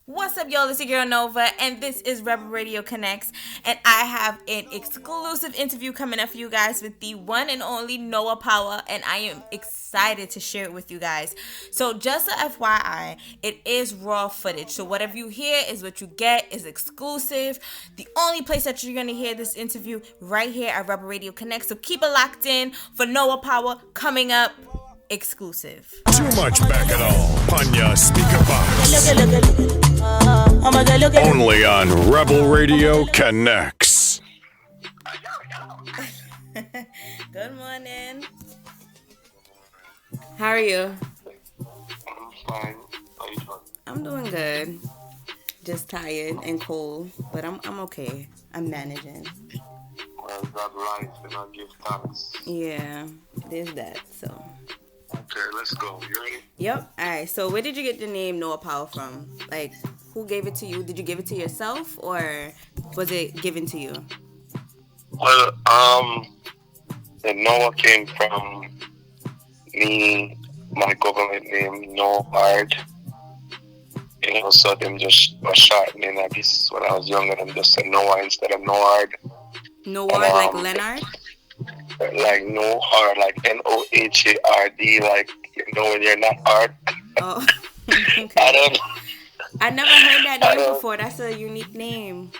What's up, y'all? It's your girl Nova, and this is Rebel Radio Connectz, and I have an exclusive interview coming up for you guys with the one and only Noah Powa, and I am excited to share it with you guys. So, just a FYI, it is raw footage, so whatever you hear is what you get, is exclusive. The only place that you're gonna hear this interview right here at Rebel Radio Connectz. So keep it locked in for Noah Powa coming up. Exclusive. Too much back at all. Panya speaker box. Only on Rebel Radio Connectz. Good morning. How are you? I'm fine. How you doing? I'm doing good. Just tired and cold, but I'm okay. I'm managing. Well, God life and I give thanks. Yeah, there's that. So. Okay, let's go. You ready? Yep. All right. So where did you get the name Noah Powa from? Like, who gave it to you? Did you give it to yourself, or was it given to you? Well, the Noah came from me, my government name, Noah Hard. You know, so them just was shortening. I guess when I was younger, them just said Noah instead of Noah. Noah, like Leonard? Like no hard, like Nohard, like, you know, when you're not hard. Oh, I okay. don't. I never heard that I name don't. before. That's a unique name.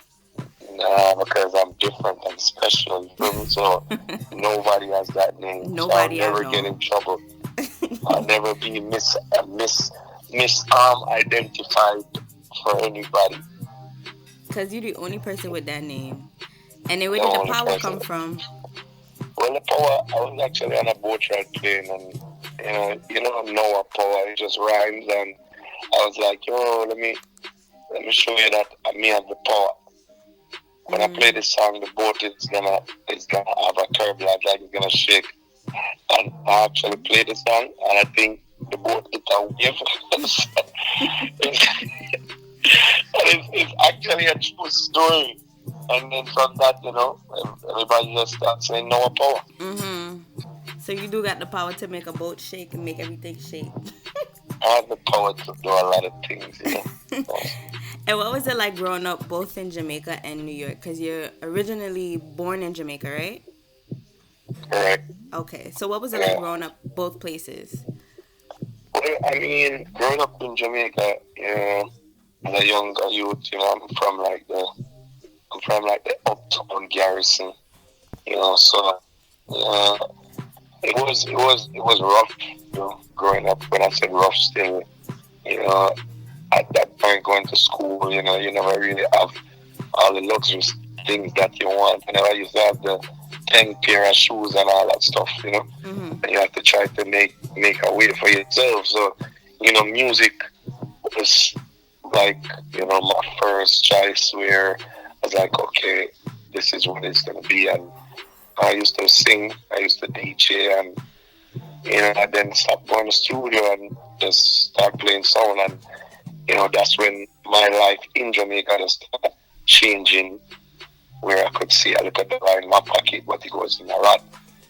Nah, because I'm different. I'm special. You feel me? So nobody has that name. Nobody so I I'll never know. get in trouble. I'll never be identified for anybody. Cause you're the only person with that name. And then where The did the only power person. come from? Well, the power, I was actually on a boat ride plane, and Noah Powa, it just rhymes, and I was like, yo, let me show you that me have the power. When I play this song, the boat is gonna have a turbulence, like it's gonna shake. And I actually played the song, and I think the boat hit a wave. it's actually a true story. And then from that, everybody just starts saying Noah Powa. Mm-hmm. So you do got the power to make a boat shake and make everything shake. I have the power to do a lot of things, And what was it like growing up both in Jamaica and New York? Because you're originally born in Jamaica, right? Correct. Okay. So what was it like growing up both places? Well, I mean, growing up in Jamaica, as a younger youth, I'm from the uptown garrison, so it was rough, growing up. When I said rough, still, at that point going to school, you never really have all the luxurious things that you want. You never used to have the 10 pair of shoes and all that stuff, Mm-hmm. and you have to try to make a way for yourself. So, music was like, my first choice, where I was like, okay, this is what it's going to be. And I used to sing, I used to DJ, and, I then stopped going to studio and just start playing sound. And, that's when my life in Jamaica just started changing, where I could see a little dollar in my pocket, but it wasn't a lot.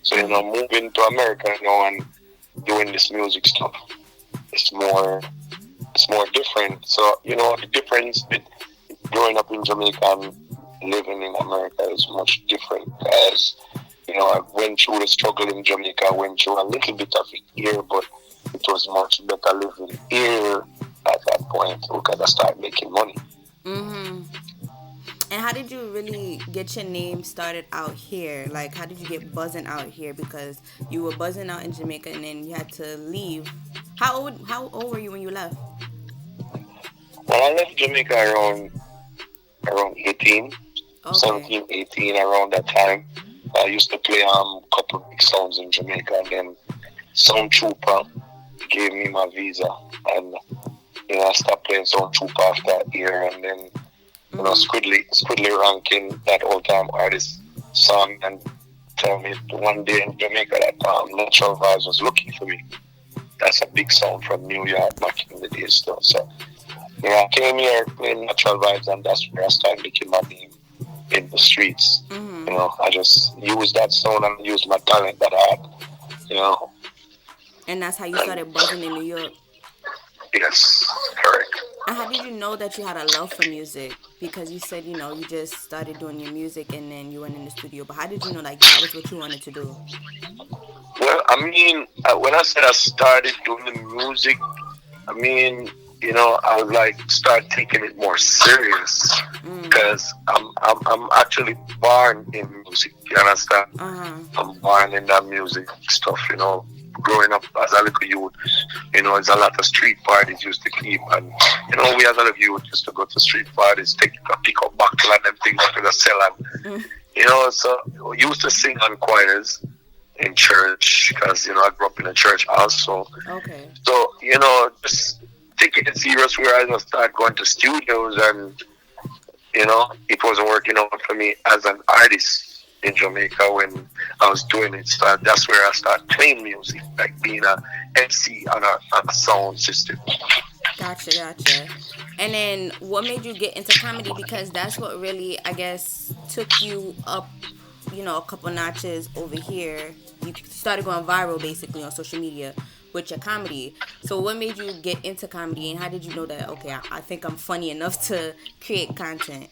So, moving to America, and doing this music stuff, it's more different. So, the difference with growing up in Jamaica and living in America is much different, as I went through the struggle in Jamaica. I went through a little bit of it here, but it was much better living here at that point, because I started making money. Mm-hmm. And how did you really get your name started out here? Like, how did you get buzzing out here? Because you were buzzing out in Jamaica and then you had to leave. How old were you when you left? Well, I left Jamaica around 18, Okay. 17, 18, around that time. I used to play couple big sounds in Jamaica, and then Sound Trooper gave me my visa, and I stopped playing Sound Trooper after a year, and then Squidly ranking that all-time artist song and tell me one day in Jamaica that Natural Vibes was looking for me. That's a big sound from New York back in the days though. So I came here playing Natural Vibes, and that's where I started making my name in the streets. Mm-hmm. I just used that sound and used my talent that I had. And that's how you started buzzing in New York. Yes, correct. And how did you know that you had a love for music? Because you said, you just started doing your music and then you went in the studio. But how did you know like that was what you wanted to do? Well, I mean, when I said I started doing the music, I mean, I would like start taking it more serious because I'm actually born in music. You understand? I'm born in that music stuff. Growing up as a little youth, there's a lot of street parties used to keep, and we as a little youth used to go to street parties, pick up buckle and them things to the sell, and so we used to sing on choirs in church because I grew up in a church also. Okay. So just taking it serious where I just started going to studios, and it wasn't working out for me as an artist in Jamaica when I was doing it. So that's where I started playing music, like being a MC on a sound system. Gotcha. And then what made you get into comedy? Because that's what really, I guess, took you up, a couple notches over here. You started going viral basically on social media with your comedy. So what made you get into comedy, and how did you know that, okay, I think I'm funny enough to create content?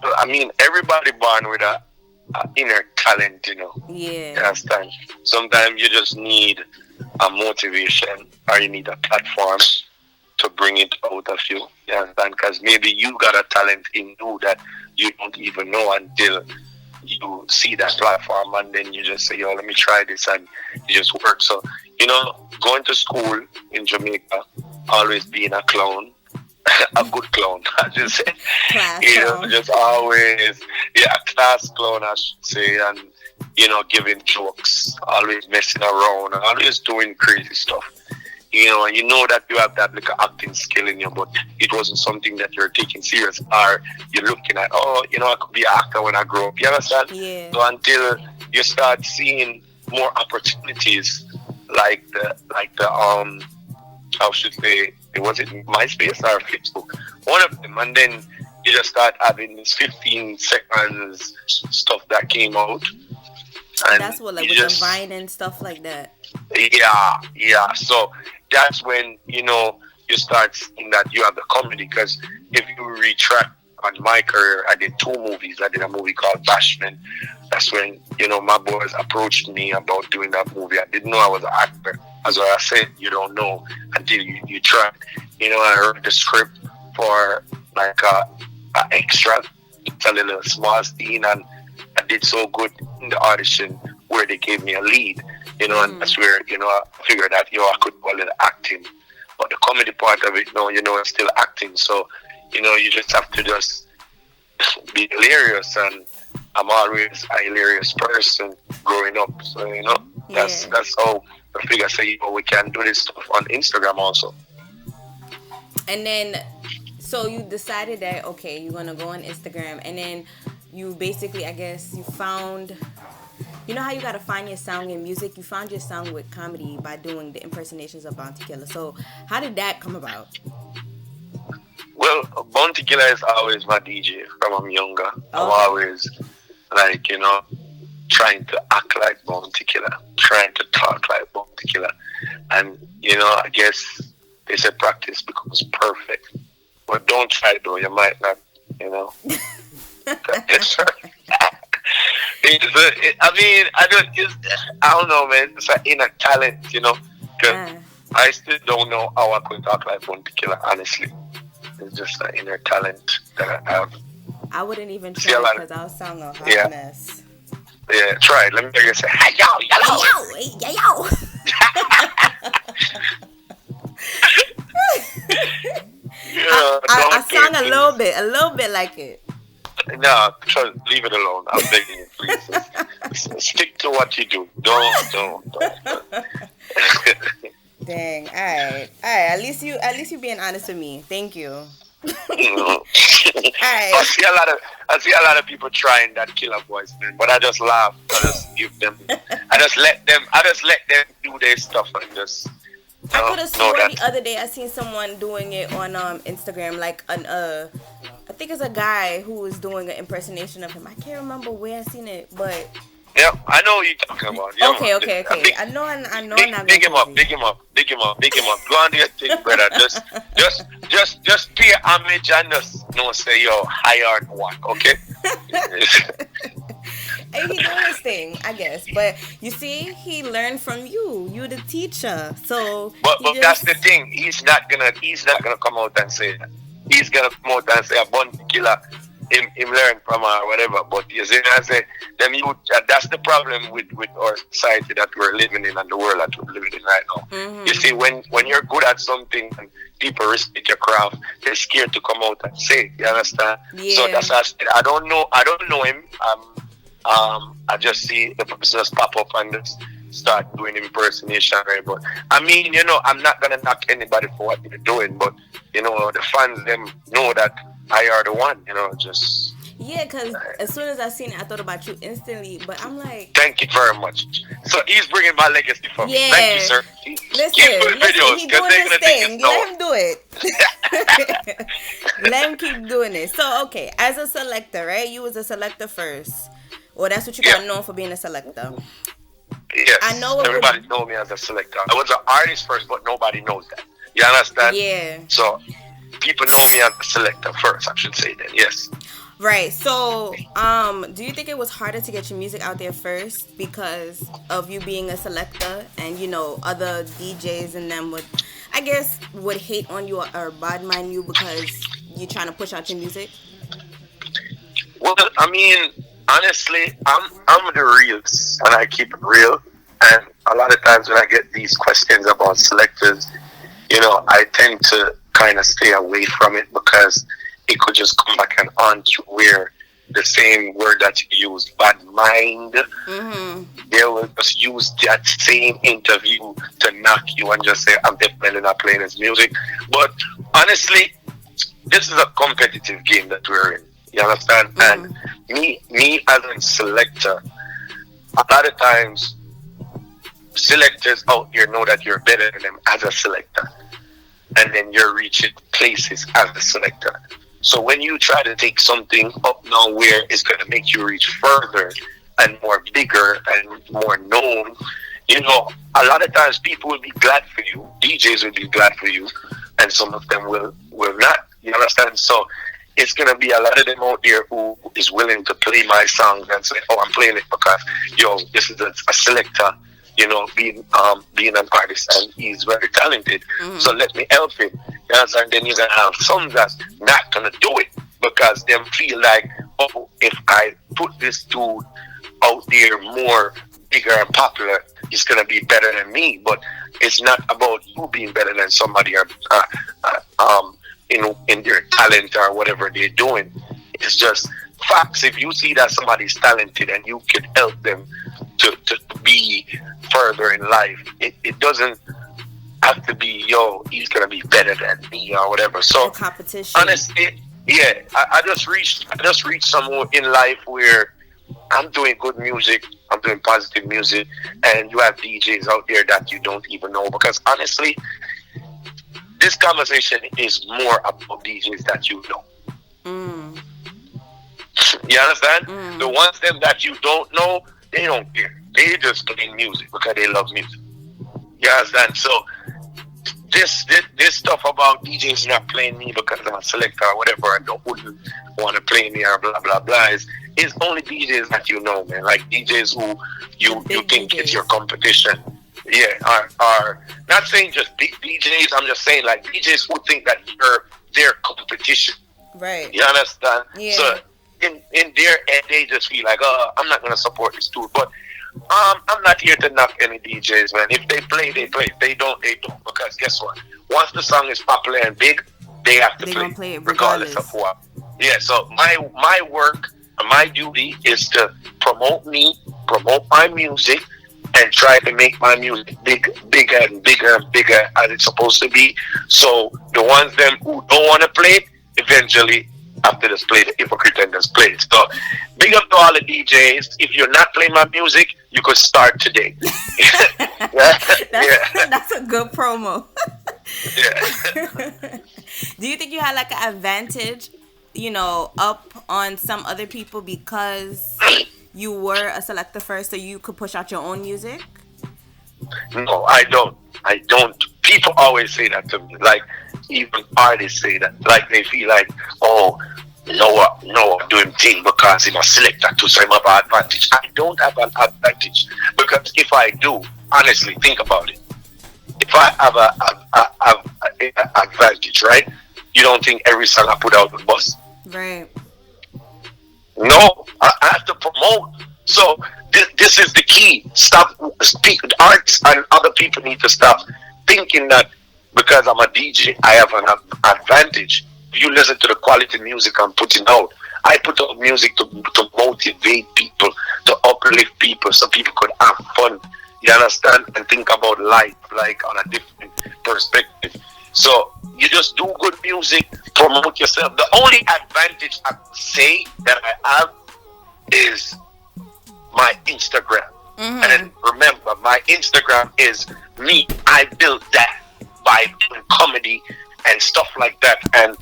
I mean, everybody born with a inner talent, Yeah. You understand? Sometimes you just need a motivation, or you need a platform to bring it out of you. You understand? Because maybe you got a talent in you that you don't even know until you see that platform, and then you just say, yo, let me try this, and you just work. So, going to school in Jamaica, always being a clown, a good clown, I just say, just always, class clown, I should say, and, giving jokes, always messing around, always doing crazy stuff. And you know that you have that like acting skill in you, but it wasn't something that you're taking serious, or you're looking at, I could be an actor when I grow up. You understand? Yeah. So until you start seeing more opportunities, like the how should say, was it MySpace or Facebook? One of them, and then you just start having this 15 seconds stuff that came out. And that's what, like with the Vine and stuff like that. Yeah. So that's when you start seeing that you have the comedy. Because if you retract on my career, I did 2 movies. I did a movie called Bashman. That's when my boys approached me about doing that movie. I didn't know I was an actor. As I said, you don't know until you try. I heard the script for like a extra. It's a little small scene, and I did so good in the audition where they gave me a lead, and that's where, I figured that, I could do a little acting. But the comedy part of it, it's still acting. So, you just have to just be hilarious, and I'm always a hilarious person growing up. So, that's how I figure, say, we can do this stuff on Instagram also. And then, so you decided that, okay, you're going to go on Instagram, and then you basically, I guess, you found, how you got to find your sound in music? You found your sound with comedy by doing the impersonations of Bounty Killer. So how did that come about? Well, Bounty Killer is always my DJ from I'm younger. Okay. I'm always, like, trying to act like Bounty Killer, trying to talk like Bounty Killer. And, I guess they say practice becomes perfect. But don't try it, though. You might not, I don't know, man. It's an inner talent, because I still don't know how I could talk like Bounty Killer, honestly. It's just an inner talent that I have. I wouldn't even try because I'll sound a hot mess. Yeah, try it. Let me hear you say, hey, yo. I sang a little bit like it. No, leave it alone. I'm begging you, please. Stick to what you do. Don't. Dang. All right. At least you being honest with me. Thank you. All right. I see a lot of people trying that killer voice, man. But I just laugh. I just let them do their stuff and just. I could have sworn the other day I seen someone doing it on Instagram, like I think it's a guy who was doing an impersonation of him. I can't remember where I seen it, but Yeah, I know what you're talking about. Yeah, Okay, man. okay, okay. I know I'm not Big going him up, crazy. big him up, big him up, big him up. Go on to your thing, brother. Just pay homage and just say yo higher one, okay? Hey, he doing his thing, I guess. But you see, he learned from you. You the teacher. So he But that's just the thing. He's not gonna come out and say that. He's gonna come out and say a bun killer. Him learn from her or whatever. But you see, I say them youth. That's the problem with our society that we're living in and the world that we're living in right now. You see, when you're good at something and people respect your craft, they're scared to come out and say it. You understand? So Yeah. that's why I said I don't know him. I just see the person just pop up and just start doing impersonation, right? But I mean, I'm not gonna knock anybody for what they're doing, but the fans them know that I are the one, just yeah, because as soon as I seen it, I thought about you instantly. But I'm like, thank you very much. So he's bringing my legacy for me. Thank you, yeah. sir. Listen, Keep doing videos he because doing they're his gonna think thing. it's Let no. him do it. Let him keep doing it. So, okay, as a selector, right? You was a selector first. Well, that's what you got Yeah. known for being a selector. I Yes, know it everybody would. know me as a selector. I was an artist first, but nobody knows that. You understand? Yeah. So people know me as a selector first. I should say that. Yes. Right. So, do you think it was harder to get your music out there first because of you being a selector and other DJs and them would hate on you or bad mind you because you're trying to push out your music? Well, I mean, honestly, I'm the realist, and I keep it real. And a lot of times when I get these questions about selectors, I tend to kind of stay away from it because it could just come back and haunt you where the same word that you use, bad mind, they will just use that same interview to knock you and just say, I'm definitely not playing his music. But honestly, this is a competitive game that we're in. You understand? And me as a selector, a lot of times selectors out there know that you're better than them as a selector, and then you're reaching places as a selector. So when you try to take something up now where it's going to make you reach further and more bigger and more known, a lot of times people will be glad for you, DJs will be glad for you, and some of them will not. You understand? So it's gonna be a lot of them out there who is willing to play my songs and say, "Oh, I'm playing it because this is a selector, being an artist and he's very talented. So let me help him." And then you're gonna have some that's not gonna do it because they feel like, "Oh, if I put this dude out there more bigger and popular, he's gonna be better than me." But it's not about you being better than somebody or in their talent or whatever they're doing. It's just facts. If you see that somebody's talented and you can help them to be further in life, it doesn't have to be he's gonna be better than me or whatever. So Competition. honestly, yeah, I just reached somewhere in life where I'm doing good music, I'm doing positive music, and you have DJs out there that you don't even know. Because honestly, this conversation is more about DJs that you know. You understand? The ones them that you don't know, they don't care. They just play music because they love music. You understand? So this stuff about DJs not playing me because I'm a selector or whatever, and wouldn't want to play me or blah blah blah is only DJs that you know, man. Like DJs who you think DJs. is your competition. Yeah, are not saying just big DJs. I'm just saying like DJs who think that you're their competition. Right. You understand? Yeah. So in their head, they just feel like, oh, I'm not gonna support this dude. But I'm not here to knock any DJs, man. If they play, they play. If they don't, they don't. Because guess what? Once the song is popular and big, they have to They play, gonna play it regardless regardless. of what. Yeah. So my work, my duty is to promote me, promote my music, and try to make my music bigger and bigger and bigger as it's supposed to be. So the ones them who don't want to play it, eventually have to just play the hypocrite and just play it. So big up to all the DJs. If you're not playing my music, you could start today. That's a good promo. Yeah. Do you think you had like an advantage, up on some other people because you were a selector first so you could push out your own music? No, I don't. I don't. People always say that to me. Like even artists say that. Like they feel like, oh, Noah doing thing because he's a selector too, so I'm have an advantage. I don't have an advantage because if I do, honestly, think about it. If I have a advantage, right? You don't think every song I put out will bust? Right. No, I have to promote. So this is the key. Stop. Speak. Arts and other people need to stop thinking that because I'm a DJ, I have an advantage. You listen to the quality music I'm putting out. I put out music to motivate people, to uplift people, so people could have fun. You understand? And think about life like on a different perspective. So you just do good music, promote yourself. The only advantage I say that I have is my Instagram. And then remember, my Instagram is me. I built that by doing comedy and stuff like that, and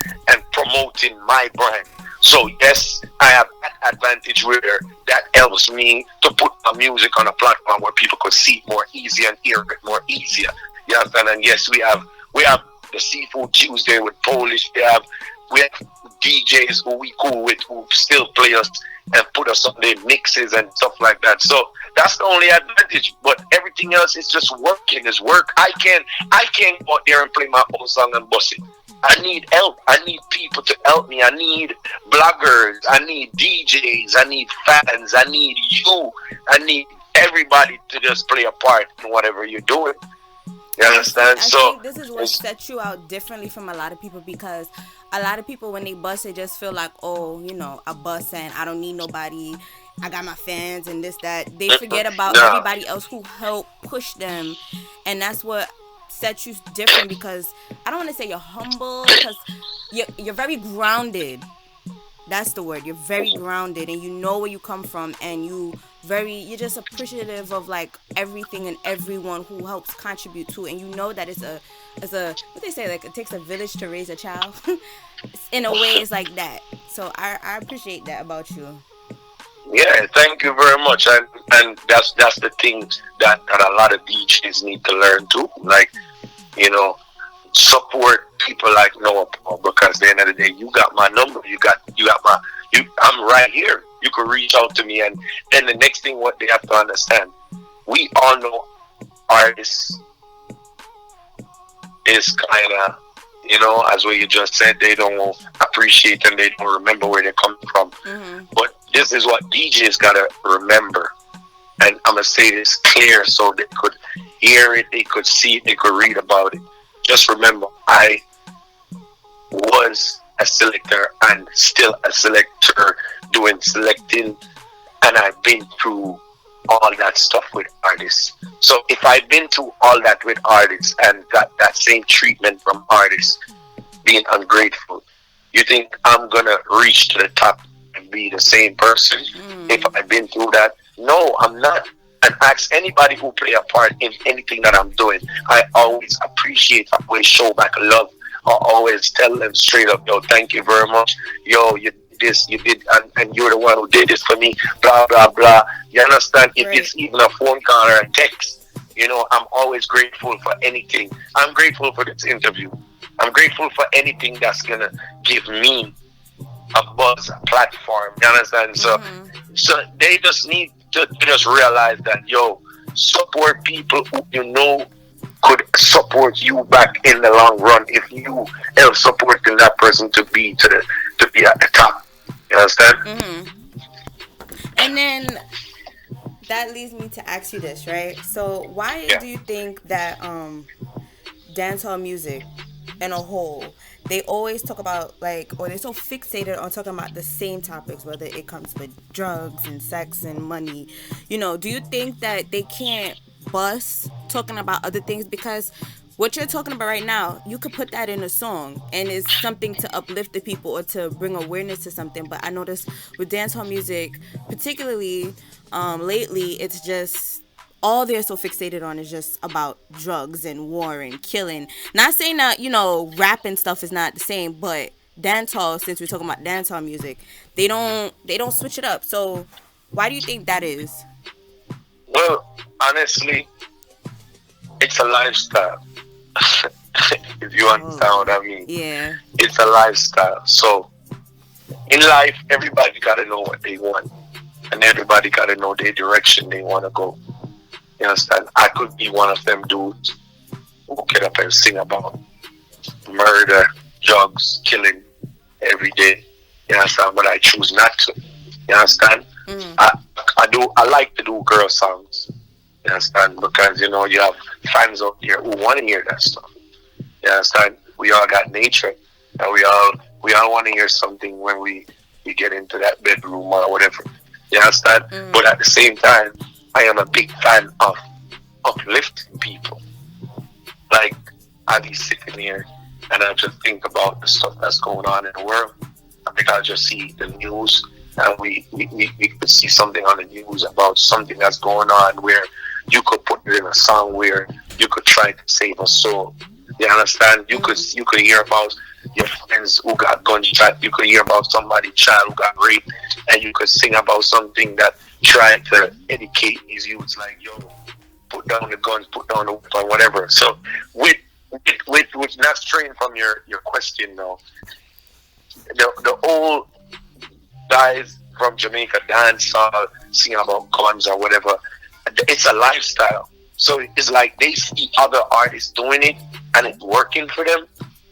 promoting my brand. So yes, I have that advantage where that helps me to put my music on a platform where people could see it more easy and hear it more easier. You understand? And yes, we have the Seafood Tuesday with Polish. We have DJs who we cool with who still play us and put us on their mixes and stuff like that. So that's the only advantage. But everything else is just working. Is work. I can't go out there and play my own song and bust it. I need help. I need people to help me. I need bloggers. I need DJs. I need fans. I need you. I need everybody to just play a part in whatever you're doing. You understand? I So think this is what sets you out differently from a lot of people, because a lot of people, when they bust, they just feel like, oh, I bust and I don't need nobody. I got my fans and this, that. They forget about nah. everybody else who helped push them. And that's what sets you different, because I don't want to say you're humble, because you're very grounded. That's the word. You're very grounded, and you know where you come from, and you're just appreciative of like everything and everyone who helps contribute to it. And you know that it's a what they say, like it takes a village to raise a child. In a way, it's like that. So I appreciate that about you. Yeah, thank you very much. And that's the thing that a lot of DJs need to learn too. Like, you know, support people like Noah Powa, because at the end of the day, you got my number, I'm right here. You can reach out to me, and then the next thing what they have to understand, we all know artists is kind of, as what you just said, they don't appreciate and they don't remember where they're coming from. But this is what DJs gotta remember, and I'm gonna say this clear so they could hear it, they could see it, they could read about it. Just remember, I was a selector and still a selector doing selecting, and I've been through all that stuff with artists. So if I've been through all that with artists and got that same treatment from artists being ungrateful, you think I'm gonna reach to the top and be the same person if I've been through that? No, I'm not. And ask anybody who play a part in anything that I'm doing. I always appreciate, I always show back love. I always tell them straight up, yo, thank you very much. Yo, you did this, you did, and you're the one who did this for me, blah, blah, blah. You understand? If it's even a phone call or a text, I'm always grateful for anything. I'm grateful for this interview. I'm grateful for anything that's going to give me a buzz, a platform. You understand? So they just need to just realize that, yo, support people who could support you back in the long run if you help supporting that person to be at the top. You understand? And then that leads me to ask you this, right? So why do you think that dancehall music in a whole, they always talk about or they're so fixated on talking about the same topics, whether it comes with drugs and sex and money. Do you think that they can't bust talking about other things? Because what you're talking about right now, you could put that in a song and it's something to uplift the people or to bring awareness to something. But I noticed with dancehall music, particularly lately, it's just all they're so fixated on is just about drugs and war and killing. Not saying that, rap and stuff is not the same, but dancehall, since we're talking about dancehall music, they don't switch it up. So Why do you think that is? Well, honestly, it's a lifestyle. If you understand what I mean. Yeah. It's a lifestyle. So in life, everybody got to know what they want. And everybody got to know their direction they want to go. You understand? I could be one of them dudes who get up and sing about murder, drugs, killing every day. You understand? But I choose not to. You understand? I like to do girl songs. You understand? Because you have fans out there who want to hear that stuff. You understand? We all got nature, and we all want to hear something when we get into that bedroom or whatever. You understand? But at the same time, I am a big fan of uplifting people. Like, I be sitting here and I just think about the stuff that's going on in the world. I think I just see the news, and we could see something on the news about something that's going on where you could put it in a song where you could try to save a soul. You understand? You could hear about your friends who got gunshot. You could hear about somebody's child who got raped, and you could sing about something that tried to educate these youths, like, yo, put down the guns, put down the weapon, whatever. So with not straying from your question though, the old guys from Jamaica dance sing about guns or whatever. It's a lifestyle. So it's like they see other artists doing it and it's working for them.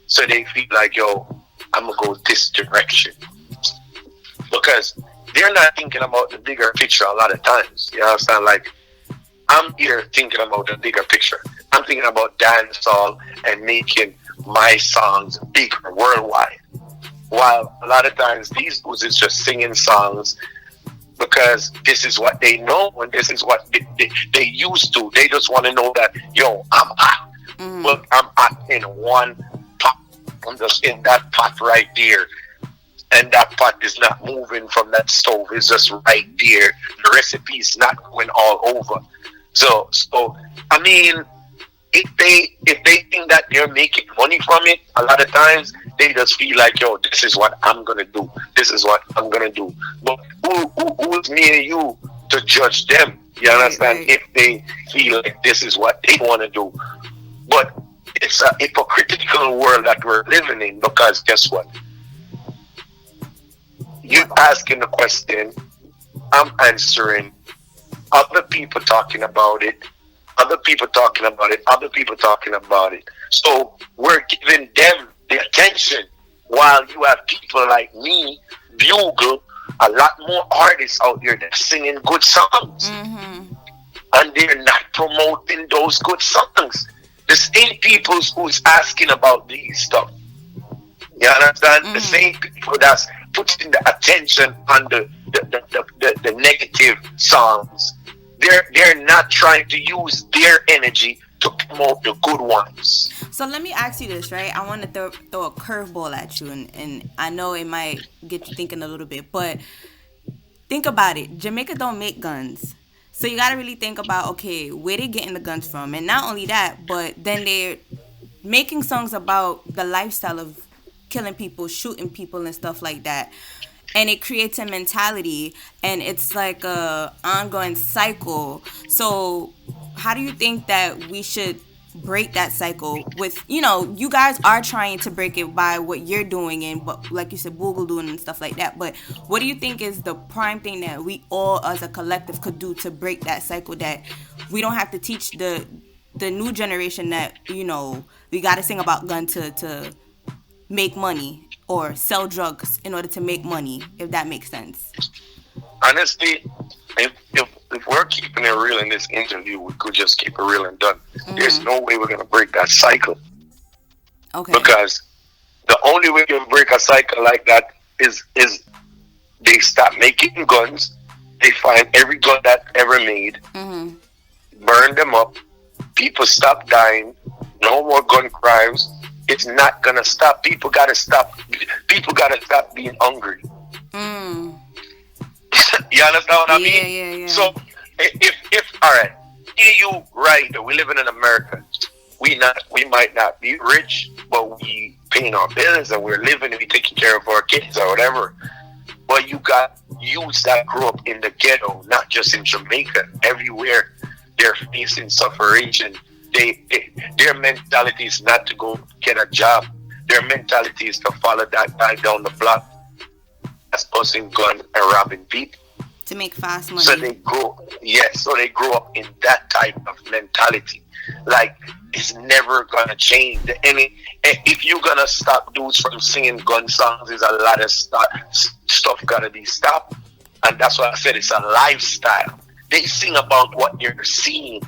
So they feel like, yo, I'm going to go this direction. Because they're not thinking about the bigger picture a lot of times. You understand? Like, I'm here thinking about the bigger picture. I'm thinking about dancehall and making my songs bigger worldwide. While a lot of times these dudes is just singing songs because this is what they know and this is what they used to. They just want to know that, yo, I'm hot. Well, I'm hot in one pot. I'm just in that pot right there. And that pot is not moving from that stove. It's just right there. The recipe is not going all over. So I mean, if they think that they're making money from it, a lot of times they just feel like, yo, this is what I'm gonna do. This is what I'm gonna do. But who is me and you to judge them? You understand? Right. If they feel like this is what they want to do. But it's a hypocritical world that we're living in, because guess what? You asking the question, I'm answering. Other people talking about it. Other people talking about it. Other people talking about it. So we're giving them the attention, while you have people like me, Bugle, a lot more artists out there that are singing good songs. And they're not promoting those good songs. The same people who's asking about these stuff. You understand? The same people that's putting the attention on the negative songs. They're not trying to use their energy to promote the good ones. So let me ask you this, right? I want to throw a curveball at you, and I know it might get you thinking a little bit, but think about it. Jamaica don't make guns. So you got to really think about, okay, where they getting the guns from? And not only that, but then they're making songs about the lifestyle of killing people, shooting people and stuff like that. And it creates a mentality, and it's like a ongoing cycle. So how do you think that we should break that cycle with, you guys are trying to break it by what you're doing, and but like you said, Google doing and stuff like that. But what do you think is the prime thing that we all as a collective could do to break that cycle, that we don't have to teach the new generation that, we got to sing about gun to make money, or sell drugs in order to make money, if that makes sense? Honestly, if we're keeping it real in this interview, we could just keep it real and done. There's no way we're going to break that cycle. Okay. Because the only way you break a cycle like that is they stop making guns, they find every gun that ever made, burn them up, people stop dying, no more gun crimes. It's not gonna stop. People gotta stop being hungry. You understand what I mean? Yeah. So if all right, you right, we living in America. We might not be rich, but we paying our bills and we're living and we taking care of our kids or whatever. But you got youths that grew up in the ghetto, not just in Jamaica. Everywhere they're facing suffering. Their mentality is not to go get a job. Their mentality is to follow that guy down the block that's busting gun and robbing people. To make fast money. So they grow up in that type of mentality. Like, it's never gonna change. If you're gonna stop dudes from singing gun songs, there's a lot of stuff gotta be stopped. And that's why I said it's a lifestyle. They sing about what they're seeing.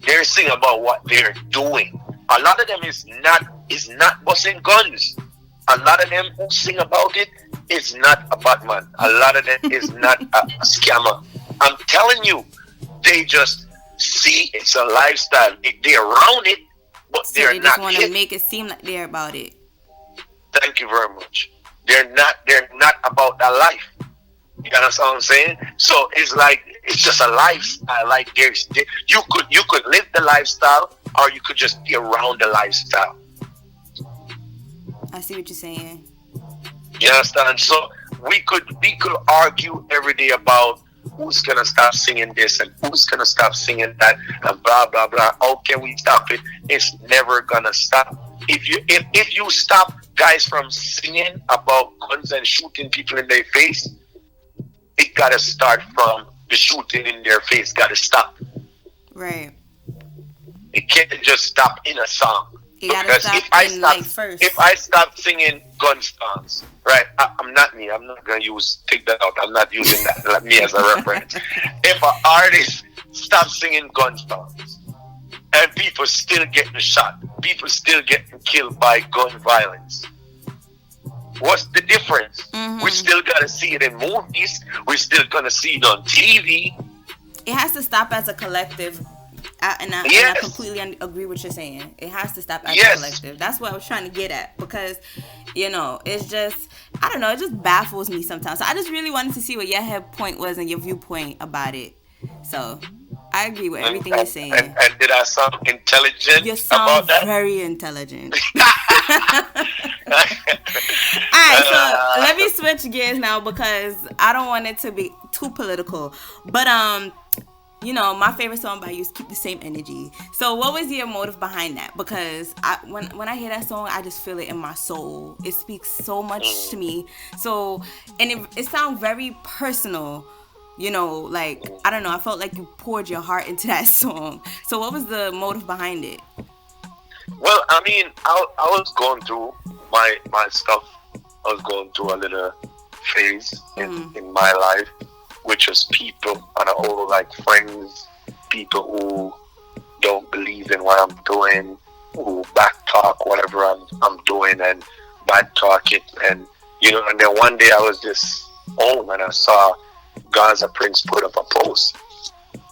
They're singing about what they're doing. A lot of them is not busting guns. A lot of them who sing about it is not a bad man. A lot of them is not a scammer. I'm telling you, they just see it's a lifestyle. They're around it, but so they're they just not. Want to make it seem like they're about it. Thank you very much. They're not about that life. You understand what I'm saying? So it's like it's just a lifestyle. Like you could live the lifestyle, or you could just be around the lifestyle. I see what you're saying. You understand? So we could argue every day about who's gonna stop singing this and who's gonna stop singing that and blah blah blah. How can we stop it? It's never gonna stop. If you stop guys from singing about guns and shooting people in their face, it gotta start from the shooting in their face. Gotta stop. Right. It can't just stop in a song. Because if I stop singing gun songs, right? I'm not gonna take that out. I'm not using that like me as a reference. If an artist stops singing gun songs and people still getting shot, people still getting killed by gun violence, what's the difference? Mm-hmm. We still gotta see it in movies. We're still gonna see it on TV. It has to stop as a collective. I completely agree with what you're saying. It has to stop as a collective. That's what I was trying to get at, because it's just, I don't know, it just baffles me sometimes. So I just really wanted to see what your head point was and your viewpoint about it. So I agree with everything you're saying. And did I sound intelligent? You sound about that? very intelligent. Alright, so let me switch gears now, because I don't want it to be too political. But my favorite song by you is Keep the Same Energy. So what was your motive behind that? Because when I hear that song, I just feel it in my soul. It speaks so much to me. So, and it sounds very personal. Like, I don't know, I felt like you poured your heart into that song. So what was the motive behind it? Well, I mean, I was going through my stuff. I was going through a little phase in my life, which was people and all like friends, people who don't believe in what I'm doing, who backtalk whatever I'm doing and backtalk it. And and then one day I was just home and I saw Gaza Prince put up a post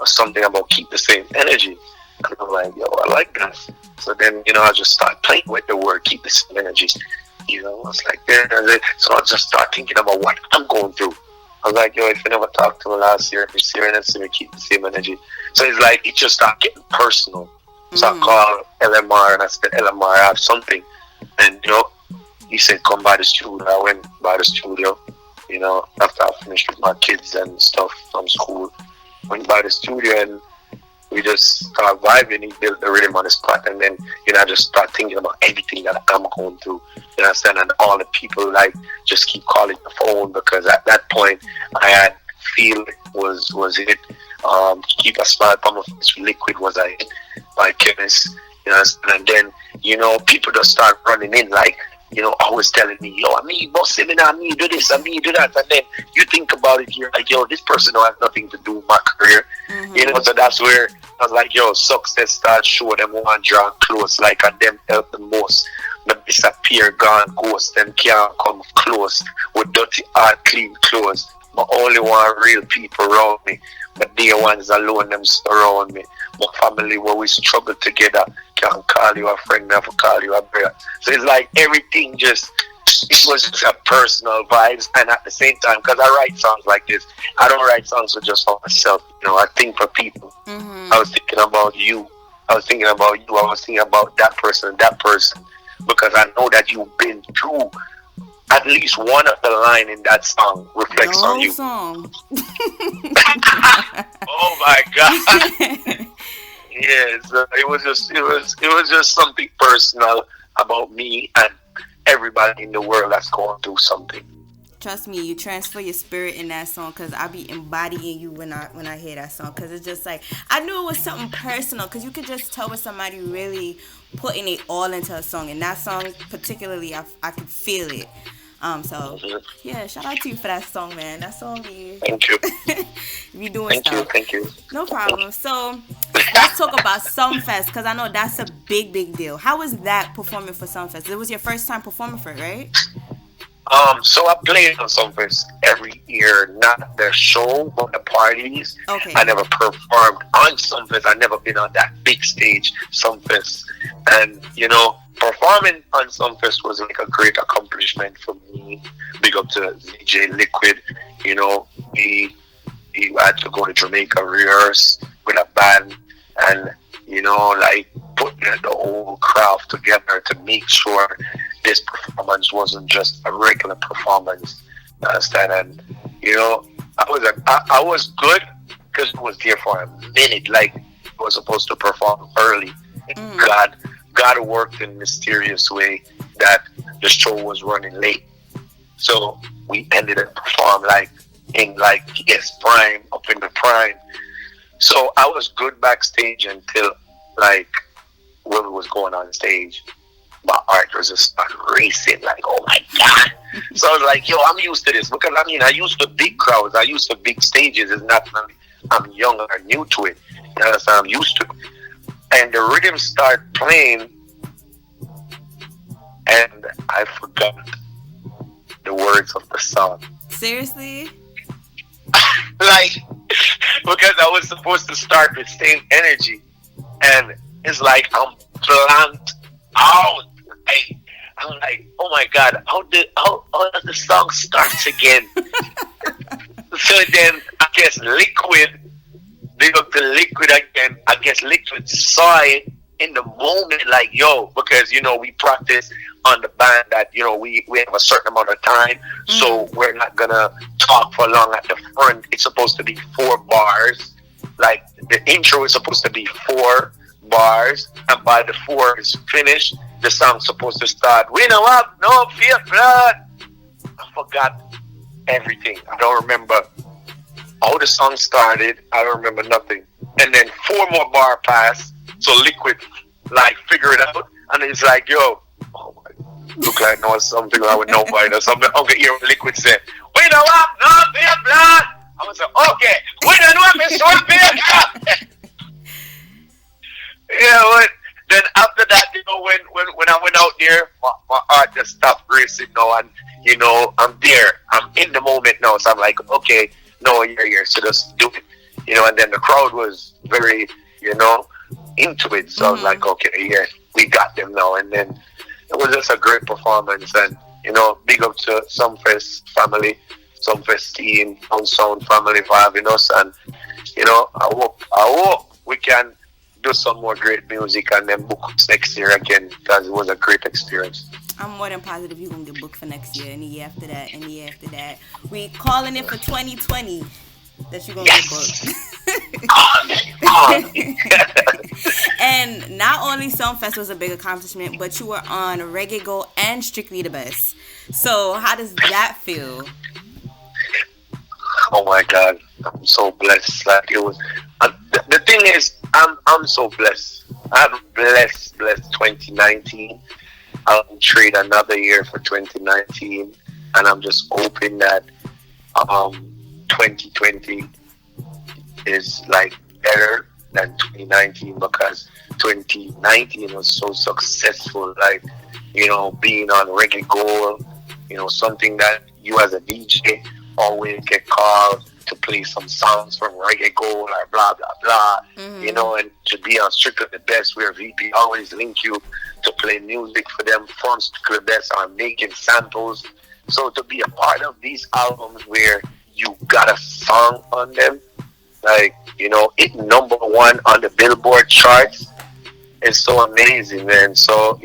or something about keep the same energy. And I'm like, yo, I like that. So then, I just start playing with the word keep the same energy. It's like there. So I just start thinking about what I'm going through. I was like, yo, if you never talked to me last year, this year, and then we keep the same energy. So it's like, it just started getting personal. So I called LMR and I said, LMR, I have something. And, he said, come by the studio. I went by the studio, after I finished with my kids and stuff from school. Went by the studio and we just started vibing. He built the rhythm on the spot. And then, I just start thinking about everything that I'm going through. And all the people just keep calling the phone, because at that point I had Feel was it. Keep a Smile on my face, Liquid was a hit by Chemist. And then people just start running in always telling me, yo, me boss him and me do this and me do that. And then you think about it, you're like, yo, this person don't have nothing to do with my career. So that's where I was like, yo, success starts show them one draw close, and them help the most. The disappear, gone, ghost, them can't come close with dirty heart, clean clothes. But only one real people around me. But they ones alone, them surround me. My family, where we struggle together, can't call you a friend, never call you a brother. So it's like everything it was just a personal vibes. And at the same time, because I write songs like this, I don't write songs just for myself. I think for people. I was thinking about you. I was thinking about you. I was thinking about that person. Because I know that you've been through. I at least one of the line in that song reflects on you. Song. Oh my God. Yes, it was just something personal about me and everybody in the world that's going through something. Trust me, you transfer your spirit in that song, because I be embodying you when I hear that song, because it's just like, I knew it was something personal, because you could just tell when somebody really putting it all into a song, and that song particularly, I could feel it. So yeah, shout out to you for that song, man. That song be Thank you. be doing stuff. Thank you. No problem. So let's talk about Sumfest, because I know that's a big deal. How was that performing for Sumfest? It was your first time performing for it, right? So I played on Sumfest every year, not the show, but the parties. Okay. I never performed on Sumfest. I never been on that big stage, Sumfest. And, performing on Sumfest was like a great accomplishment for me. Big up to DJ Liquid. He had to go to Jamaica rehearse with a band and, putting the whole craft together to make sure this performance wasn't just a regular performance. And I was good because I was there for a minute. Like, I was supposed to perform early. God worked in a mysterious way that the show was running late. So we ended up performing prime, up in the prime. So I was good backstage until when we was going on stage. My heart was just started racing, like, oh my God. So I was like, yo, I'm used to this, because I used to big crowds, I used to big stages. It's not like I'm young or new to it. You understand? I'm used to it. And the rhythm started playing, and I forgot the words of the song. Seriously? Because I was supposed to start with same energy, and it's like I'm blanked out. I'm like, oh my God, how does the song starts again? So then I guess Liquid, big up to Liquid again. I guess Liquid saw it in the moment, like, yo, because we practice on the band that we have a certain amount of time, so we're not gonna talk for long at the front. It's supposed to be 4 bars. Like, the intro is supposed to be 4 bars, and by the 4 is finished, the song's supposed to start. We don't have no fear, blood. I forgot everything. I don't remember how the song started. I don't remember nothing. And then 4 more bar pass. So Liquid figure it out, and it's like, yo, oh my, look like I know something I would know by or something. Okay, hear Liquid said, we don't have no fear, blood. I was like, okay, we don't have Miss Fear. Yeah, but then after that, when I went out there, my heart just stopped racing now, and I'm there, I'm in the moment now, so I'm like, okay, no, you're here, so just do it, and then the crowd was very, into it, so I was like, okay, yeah, we got them now, and then it was just a great performance, and big up to Sumfest family, Sumfest team, Sound family for having us, and I hope we can do some more great music and then book us next year again, because it was a great experience. I'm more than positive you're going to get booked for next year, and the year after that, and the year after that. We calling it for 2020 that you're going to get booked. And not only Sumfest was a big accomplishment, but you were on Reggae Gold and Strictly the Best. So how does that feel? Oh my God, I'm so blessed. Like, it was, the thing is, I'm so blessed. I'm blessed 2019. I'll trade another year for 2019, and I'm just hoping that 2020 is better than 2019, because 2019 was so successful. Being on Reggae Gold, something that you as a DJ always get called to play some songs from Reggae Gold or blah blah blah, and to be on Strictly the Best, where VP always link you to play music for them from Strictly the Best or making samples. So to be a part of these albums where you got a song on them, it #1 on the Billboard charts, is so amazing, man. So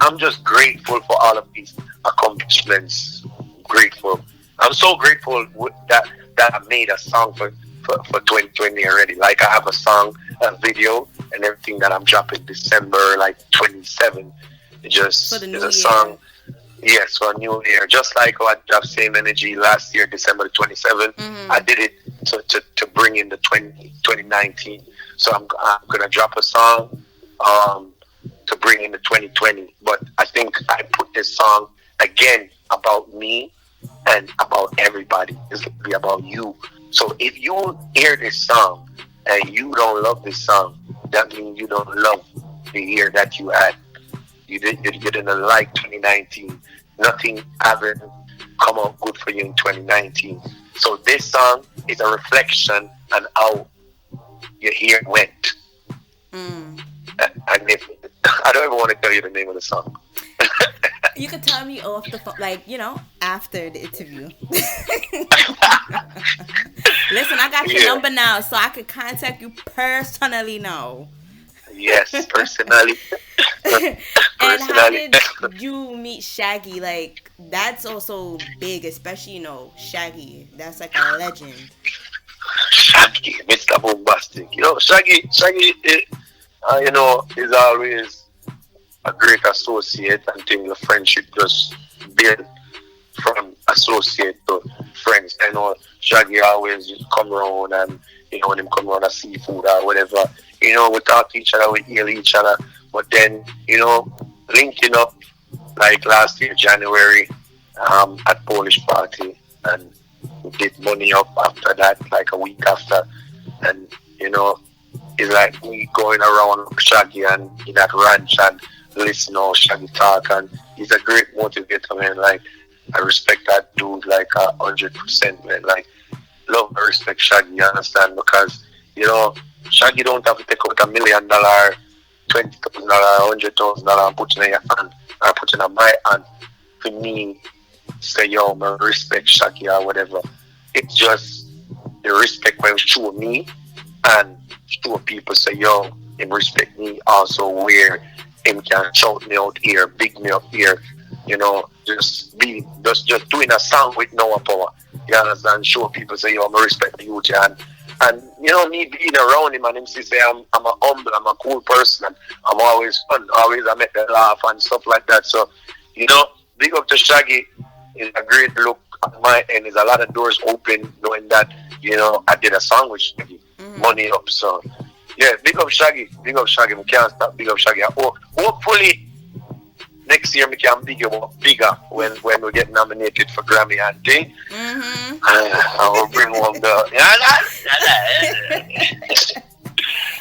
I'm just grateful for all of these accomplishments. Grateful. I'm so grateful that I made a song for 2020 already. Like I have a song, a video, and everything that I'm dropping December like 27. It just For the new is a year. song. Yes, for a new year. Just like I dropped Same Energy last year, December 27th. I did it to bring in the 2019. So I'm going to drop a song to bring in the 2020. But I think I put this song, again, about me and about everybody. It's going to be about you. So if you hear this song and you don't love this song, that means you don't love the year that you had. You didn't like 2019. Nothing ever come out good for you in 2019. So this song is a reflection on how your year went. And if I don't even want to tell you the name of the song. You could tell me off the phone, like, after the interview. Listen, I got your number now, so I could contact you personally now. Yes, personally. And how did you meet Shaggy? Like, that's also big, especially, Shaggy. That's like a legend. Shaggy, Mr. Bombastic. Shaggy, is always a great associate, and think the friendship just build from associate to friends. I know Shaggy always just come around, and when him come around a seafood or whatever, we talk to each other, we heal each other. But then, linking up like last year, January, at Polish party, and we did money up after that, like a week after. And, it's like me going around Shaggy and in that ranch and listen to Shaggy talk. And he's a great motivator, man. Like, I respect that dude like 100%, man. Like, love and respect Shaggy, you understand? Because, Shaggy don't have to take out $1 million, $20,000, $100,000 and put it in your hand or put it in my hand for me say, yo, man, respect Shaggy or whatever. It's just the respect when show me and show people say, yo, him respect me also where him can shout me out here, big me up here, just doing a song with Noah Powa. You understand? Show people say, yo, I respect the youth, and me being around him and him say I'm a humble, I'm a cool person, and I'm always fun, always I make them laugh and stuff like that. So, big up to Shaggy. It's a great look at my end. There's a lot of doors open knowing that, I did a song with Shaggy. Money up. So, yeah, big up Shaggy. Big up Shaggy. We can't stop big up Shaggy. Hopefully, next year we can bigger when we get nominated for Grammy and thing. I will bring one the.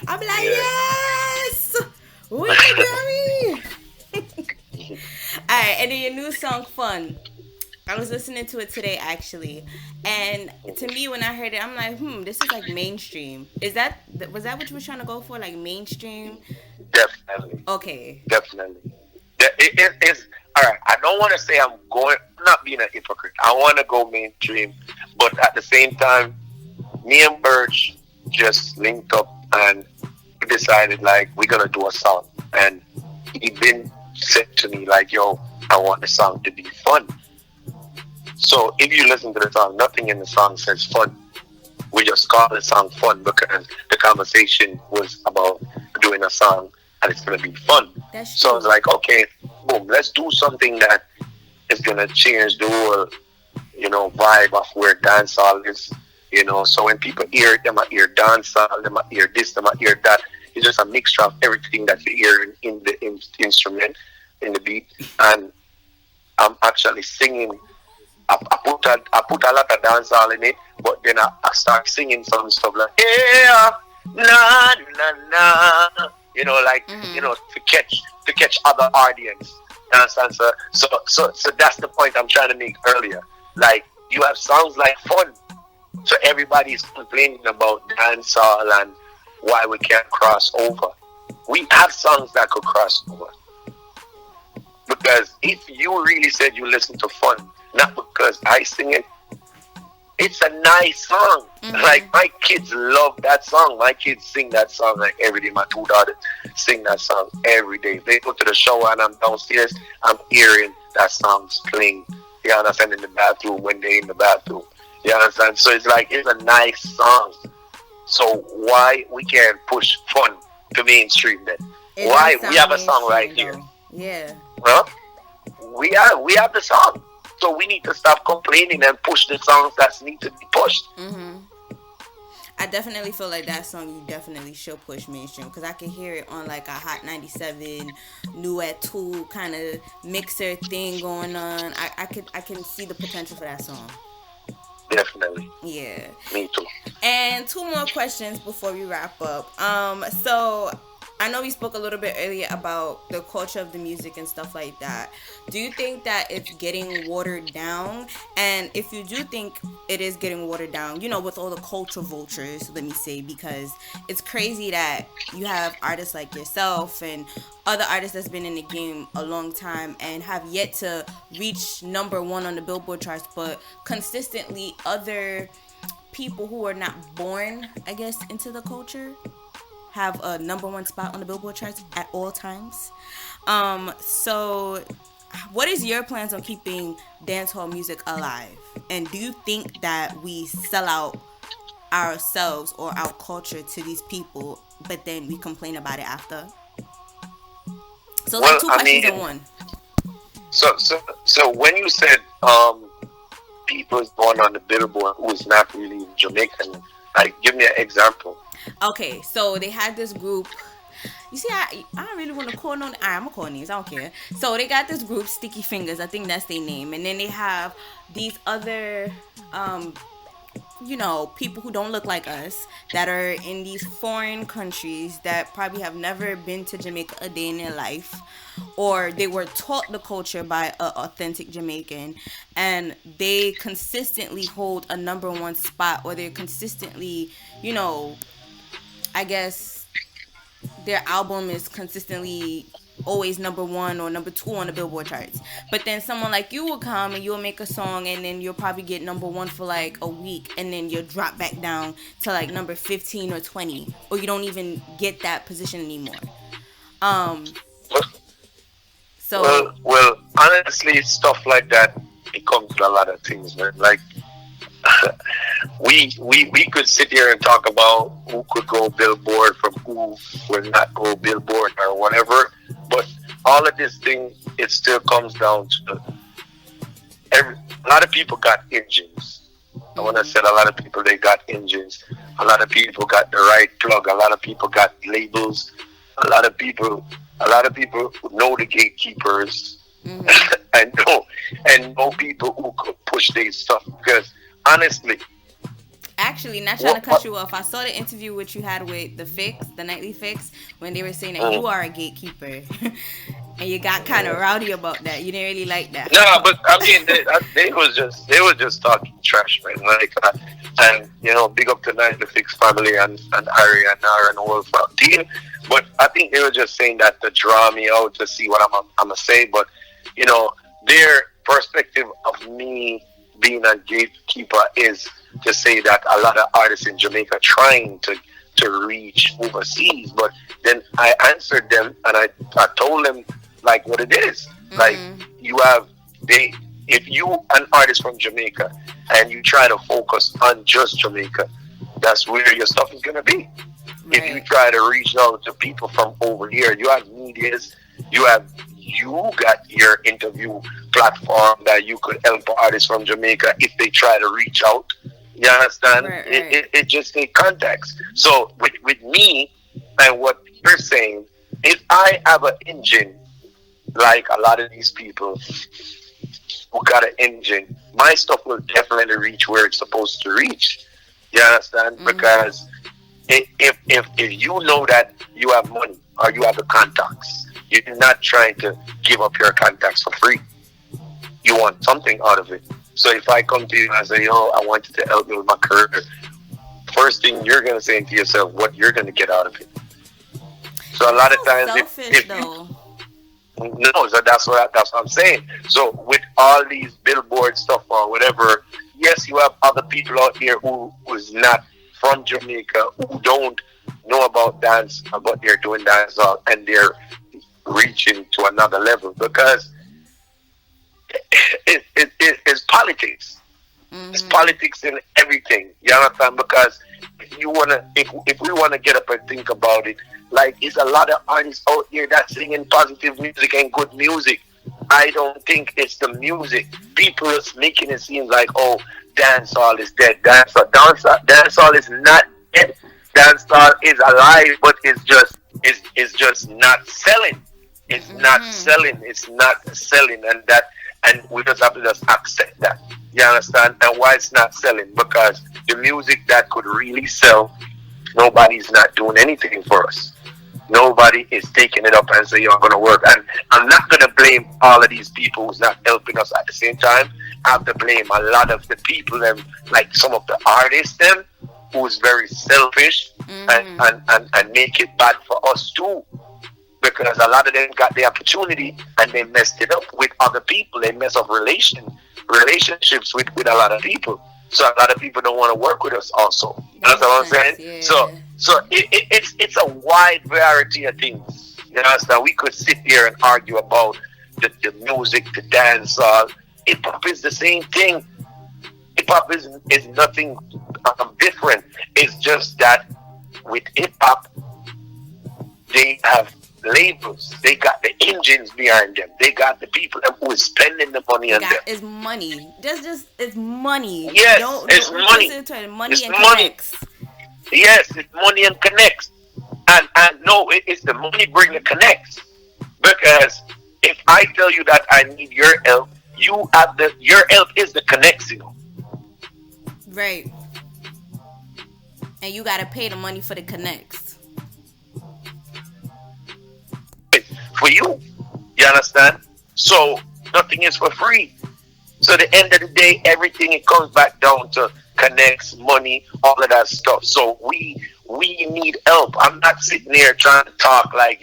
I'm like, yes! Win the Grammy! Alright, and then your new song, Fun. I was listening to it today, actually. And to me, when I heard it, I'm like, this is like mainstream. Was that what you were trying to go for? Like mainstream? Definitely. Okay. Definitely. It's all right. I don't want to say I'm not being a hypocrite. I want to go mainstream, but at the same time, me and Birch just linked up and decided like we're gonna do a song. And he been said to me like, yo, I want the song to be fun. So if you listen to the song, nothing in the song says fun. We just call the song fun because the conversation was about doing a song and it's going to be fun. So it's like, okay, boom, let's do something that is going to change the whole, vibe of where dancehall is, So when people hear it, they might hear dancehall, they might hear this, they might hear that. It's just a mixture of everything that you hear in the instrument, in the beat. And I'm actually singing. I put a lot of dancehall in it, but then I start singing some stuff like, yeah, na na na. To catch other audience. You understand, sir? So that's the point I'm trying to make earlier. Like, you have songs like Fun. So everybody's complaining about dancehall and why we can't cross over. We have songs that could cross over. Because if you really said you listen to Fun, not because I sing it, It's a nice song. Like, my kids love that song. My kids sing that song like every day. My two daughters sing that song every day. They go to the shower and I'm downstairs, I'm hearing that song's playing. You understand? In the bathroom, when they're in the bathroom. You understand? So it's like, it's a nice song. So why we can't push fun to mainstream then? Why? We have a song right here. Yeah. Well, we have the song. So we need to stop complaining and push the songs that need to be pushed. I definitely feel like that song you definitely should push mainstream, because I can hear it on like a Hot 97 new at 2 kind of mixer thing going on. I can see the potential for that song. Definitely. Yeah. Me too. And 2 more questions before we wrap up. So I know we spoke a little bit earlier about the culture of the music and stuff like that. Do you think that it's getting watered down? And if you do think it is getting watered down, you know, with all the culture vultures, let me say, because it's crazy that you have artists like yourself and other artists that's been in the game a long time and have yet to reach number 1 on the Billboard charts, but consistently other people who are not born, I guess, into the culture have a number 1 spot on the Billboard charts at all times. So what is your plans on keeping dancehall music alive? And do you think that we sell out ourselves or our culture to these people, but then we complain about it after? So like 2 questions in one. So when you said people is born on the Billboard who's not really Jamaican, like, give me an example. Okay, so they had this group. You see, I don't really want to call no. I'm gonna call names. I don't care. So they got this group, Sticky Fingers. I think that's their name. And then they have these other, you know, people who don't look like us that are in these foreign countries that probably have never been to Jamaica a day in their life, or they were taught the culture by an authentic Jamaican, and they consistently hold a number 1 spot, or they're consistently, you know, I guess their album is consistently always number 1 or number 2 on the Billboard charts. But then someone like you will come and you'll make a song and then you'll probably get number 1 for like a week, and then you'll drop back down to like number 15 or 20, or you don't even get that position anymore. So well, honestly, stuff like that, it comes with a lot of things, man. Like, we could sit here and talk about who could go Billboard from who will not go Billboard or whatever, but all of this thing, it still comes down to a lot of people got engines. And when I said a lot of people, they got engines. A lot of people got the right plug. A lot of people got labels. A lot of people know the gatekeepers and know people who could push their stuff, because honestly, actually, not trying to cut you off, I saw the interview which you had with the Nightly Fix, when they were saying that you are a gatekeeper, and you got kind of rowdy about that. You didn't really like that. No, but I mean, they was just talking trash, man. Like, and you know, big up to Nightly Fix family and Harry and Nara and the whole team. But I think they were just saying that to draw me out to see what I'm gonna say. But you know, their perspective of me being a gatekeeper is to say that a lot of artists in Jamaica trying to reach overseas, but then I answered them and I told them like what it is. Like, if you an artist from Jamaica and you try to focus on just Jamaica, that's where your stuff is gonna be. Right. If you try to reach out to people from over here, you have medias, you got your interview platform that you could help artists from Jamaica if they try to reach out. You understand? Right. It just takes context. So with me and what you're saying, if I have an engine like a lot of these people who got an engine, my stuff will definitely reach where it's supposed to reach. You understand? Mm-hmm. Because if you know that you have money or you have the contacts, you're not trying to give up your contacts for free. You want something out of it. So if I come to you and say, yo, I want you to help me with my career, first thing you're going to say to yourself, what you're going to get out of it. So a lot of times, so that's what I'm saying. So with all these Billboard stuff or whatever, yes, you have other people out there who's not from Jamaica, who don't know about dance, but they're doing dancehall and they're reaching to another level because it's politics. It's politics in everything. You understand? Because if we wanna get up and think about it, like it's a lot of artists out there that singing positive music and good music. I don't think it's the music. People are making it seem like, oh, dancehall is dead. Dancehall is not dead. Dancehall is alive, but it's just not selling. It's not selling. It's not selling, and we just have to just accept that. You understand? And why it's not selling? Because the music that could really sell, nobody's not doing anything for us. Nobody is taking it up and saying you're going to work. And I'm not going to blame all of these people who's not helping us at the same time. I have to blame a lot of the people, them, like some of the artists, them, who's very selfish and make it bad for us too. Because a lot of them got the opportunity and they messed it up with other people. They mess up relationships with a lot of people. So a lot of people don't want to work with us also. You know what I'm saying? Yeah. So it's a wide variety of things. You understand? We could sit here and argue about the music, the dance. Hip hop is the same thing. Hip hop is nothing different. It's just that with hip hop, they have labels. They got the engines behind them. They got the people who is spending the money on them. It's money. It's money. Yes, it's money. Money it's and money. connects. Yes, it's money and connects. And no, it's the money bring the connects. Because if I tell you that I need your help, your help is the connects, you know. Right. And you gotta pay the money for the connects. For you understand? So nothing is for free. So at the end of the day, everything it comes back down to connects, money, all of that stuff. So we need help. I'm not sitting there trying to talk like,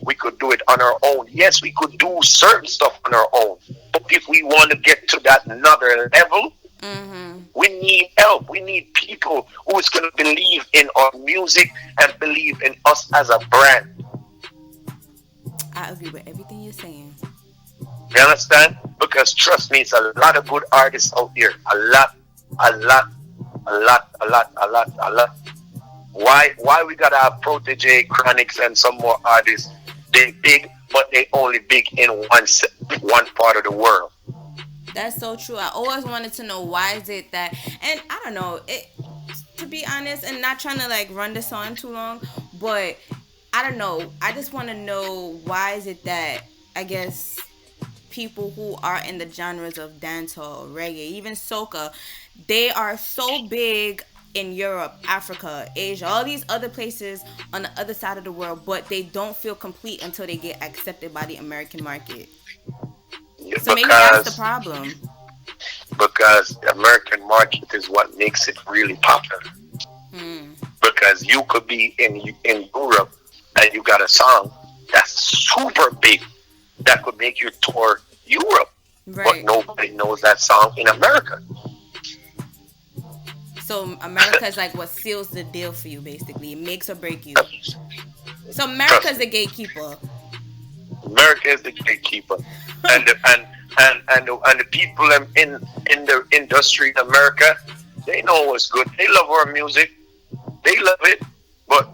we could do it on our own. Yes, we could do certain stuff on our own. But if we want to get to that another level, we need help. We need people who's going to believe in our music and believe in us as a brand. I agree with everything you're saying. You understand? Because trust me, it's a lot of good artists out there. A lot. Why we gotta have Protege, Chronix, and some more artists? They big, but they only big in one part of the world. That's so true. I always wanted to know why is it that, and I don't know, to be honest, and not trying to like run this on too long, but I don't know. I just want to know why is it that, I guess, people who are in the genres of dancehall, reggae, even soca, they are so big in Europe, Africa, Asia, all these other places on the other side of the world, but they don't feel complete until they get accepted by the American market. Yeah, so maybe that's the problem. Because the American market is what makes it really popular. Because you could be in Europe and you got a song that's super big that could make you tour Europe, right. But nobody knows that song in America. So America is like what seals the deal for you, basically. It makes or break you. So America's the gatekeeper. America is the gatekeeper, and the people in the industry in America, they know what's good. They love our music. They love it, but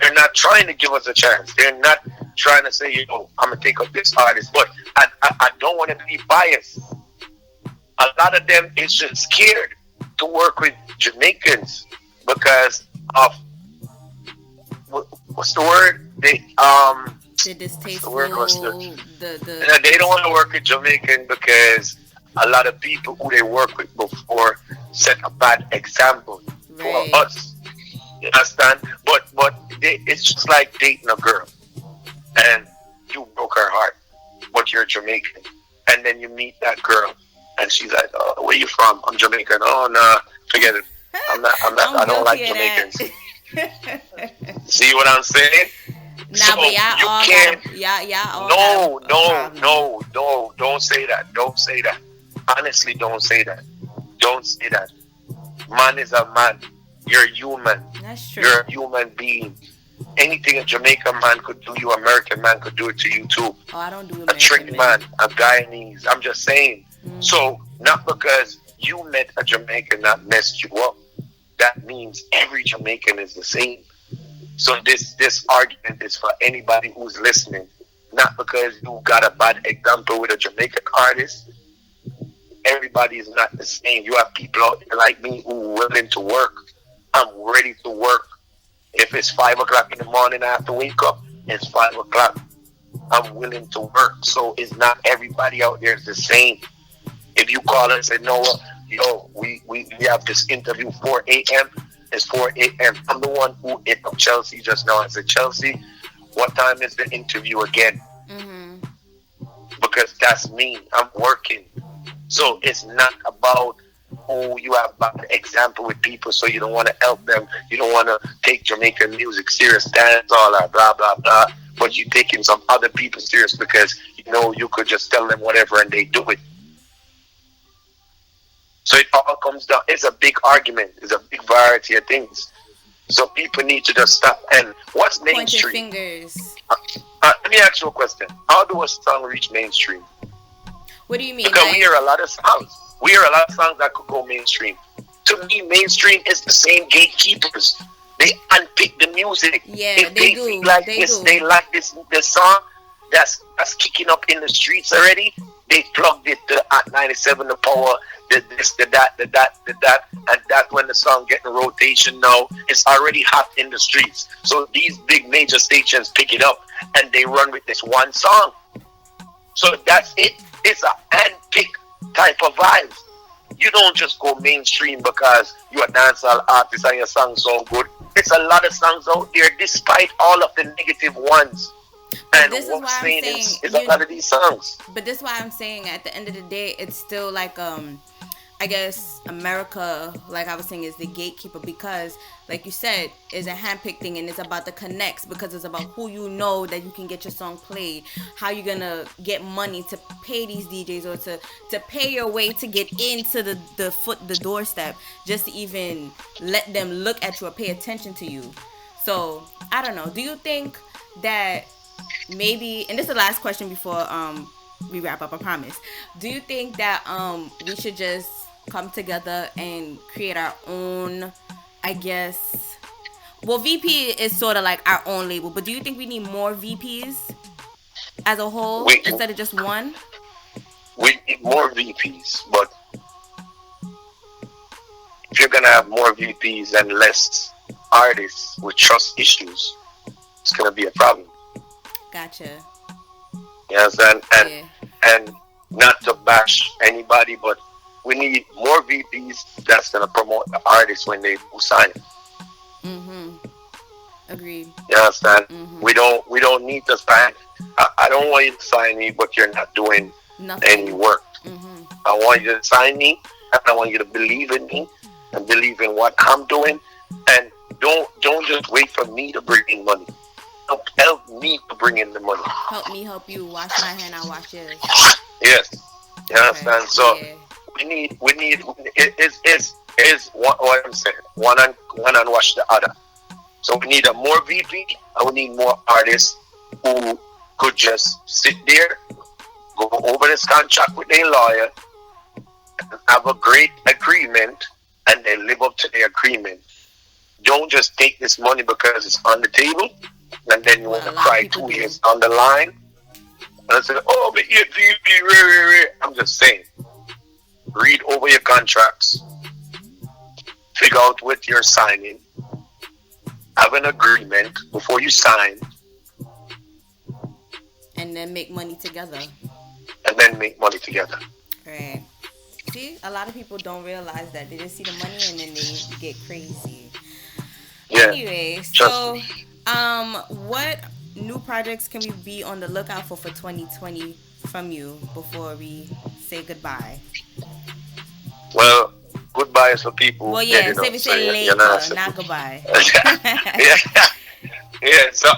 they're not trying to give us a chance. They're not trying to say, I'm gonna take up this artist. But I don't want to be biased. A lot of them is just scared to work with Jamaicans because of what's the word? The distasteful. They don't want to work with Jamaicans because a lot of people who they work with before set a bad example for us. You understand? But it's just like dating a girl, and you broke her heart, but you're Jamaican, and then you meet that girl, and she's like, "Oh, where you from?" "I'm Jamaican." "Oh, nah, forget it. I'm not. I don't like Jamaicans." See what I'm saying? Nah, so but y'all all can't. Y'all No, don't say that. Don't say that. Honestly, don't say that. Don't say that. Man is a man. You're human. That's true. You're a human being. Anything a Jamaican man could do, you American man could do it to you too. Oh, I don't do A American Trinity man, a Guyanese. I'm just saying. So not because you met a Jamaican that messed you up, that means every Jamaican is the same. So this argument is for anybody who's listening. Not because you got a bad example with a Jamaican artist. Everybody is not the same. You have people out there like me who are willing to work. I'm ready to work. If it's 5 o'clock in the morning, I have to wake up. It's 5 o'clock. I'm willing to work. So it's not everybody out there is the same. If you call and say, Noah, yo, we have this interview 4 a.m. It's 4 a.m. I'm the one who hit up Chelsea just now. I said, Chelsea, what time is the interview again? Because that's me. I'm working. So it's not about, oh, you have bad example with people, so you don't want to help them. You don't want to take Jamaican music serious, dance, all that, blah, blah, blah. But you're taking some other people serious because, you know, you could just tell them whatever and they do it. So it all comes down, it's a big argument. It's a big variety of things. So people need to just stop. And what's mainstream? Point your fingers. Let me ask you a question. How do a song reach mainstream? What do you mean? Because we hear a lot of songs. We hear a lot of songs that could go mainstream. To me, mainstream is the same gatekeepers. They unpick the music. Yeah, If they do. Like They this, do. they like this song that's kicking up in the streets already. They plugged it to at 97 the power, the this, the that, and that when the song getting rotation now, it's already hot in the streets. So these big major stations pick it up and they run with this one song. So that's it. It's a handpicked type of vibes. You don't just go mainstream because you're a dancehall artist and your songs so good. It's a lot of songs out there despite all of the negative ones. And this is what's why I'm saying saying is a lot of these songs. But this is why I'm saying at the end of the day, it's still like I guess America, like I was saying, is the gatekeeper because, like you said, is a handpicked thing and it's about the connects because it's about who you know that you can get your song played, how you're gonna get money to pay these DJs or to pay your way to get into the doorstep just to even let them look at you or pay attention to you. So I don't know. Do you think that maybe, and this is the last question before we wrap up, I promise. Do you think that we should just come together and create our own, I guess, well, VP is sort of like our own label, but do you think we need more VPs as a whole instead of just one? We need more VPs, but if you're gonna have more VPs and less artists with trust issues, it's gonna be a problem. Gotcha. You understand? And not to bash anybody, but we need more VPs that's gonna promote the artists when they do sign. Agreed. You understand? We don't need to sign. I don't want you to sign me, but you're not doing any work. I want you to sign me, and I want you to believe in me and believe in what I'm doing, and don't just wait for me to bring in money. Help me to bring in the money. Help me help you. Wash my hand, I wash yours. Yes. You understand? So yeah. we need is what I'm saying. One and wash the other. So we need a more VP and we need more artists who could just sit there, go over this contract with their lawyer, and have a great agreement, and then live up to their agreement. Don't just take this money because it's on the table, and then you want to cry 2 years on the line. And I said, oh, but you VP, I'm just saying, read over your contracts, figure out what you're signing, have an agreement before you sign, and then make money together. Right. See, a lot of people don't realize that. They just see the money and then they get crazy. Yeah. Anyway, so what new projects can we be on the lookout for 2020 from you before we say goodbye? Well, goodbye is for people. Well, yeah, say we say later, not goodbye. Yeah. So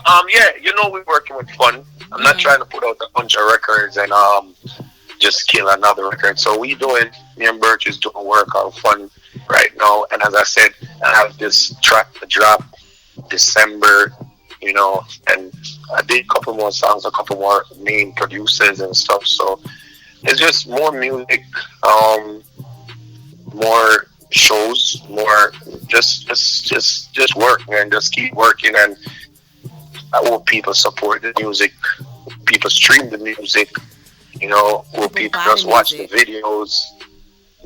we're working with fun. I'm not trying to put out a bunch of records and just kill another record. So me and Birch is doing work on fun right now. And as I said, I have this track to drop December, and I did a couple more songs, a couple more main producers and stuff. So it's just more music, more shows, more just work, man. Just keep working, and I hope people support the music, people stream the music, will people just watch the videos,